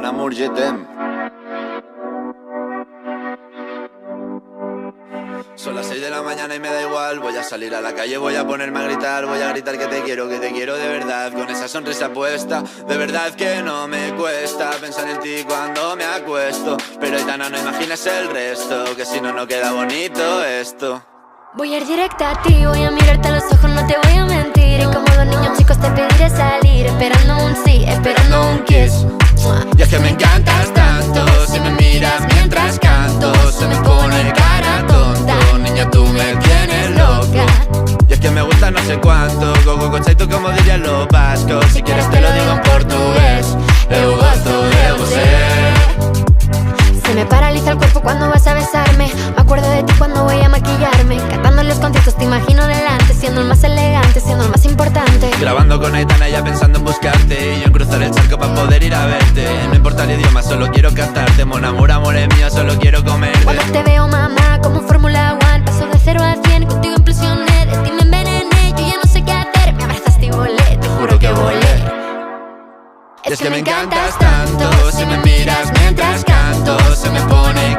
amour, je t'aime. Son las 6 de la mañana y me da igual. Voy a salir a la calle, voy a ponerme a gritar. Voy a gritar que te quiero de verdad. Con esa sonrisa puesta, de verdad que no me cuesta pensar en ti cuando me acuesto. Pero Aitana, no imagines el resto, que si no, no queda bonito esto. Voy a ir directa a ti, voy a mirarte a los ojos, no te voy a mentir. Y como dos niños chicos te pediré salir, esperando un sí, esperando un kiss. Y es que me encantas tanto, si me miras mientras canto, se me pone cara tonta. Niña, tú me tienes loca. Y es que me gusta no sé cuánto, go conceito como dirían los vascos. Si quieres te lo digo en portugués, eu gosto de você. Se me paraliza el cuerpo cuando vas a besarme. Me acuerdo de ti cuando voy a maquillarme. Cantando los conciertos te imagino delante, siendo el más elegante, siendo el más importante. Grabando con Aitana ya pensando en buscarte, y yo en cruzar el charco para poder ir a verte. No importa el idioma, solo quiero cantarte. Mon amour, amor es mío, solo quiero comerte. Cuando te veo, mamá, como Fórmula 1, paso de 0 a 100, contigo implosioné. De ti me envenené, yo ya no sé qué hacer. Me abrazaste y volé, te juro que volé. Y es que me encantas tanto, si me miras mientras canto, se me pone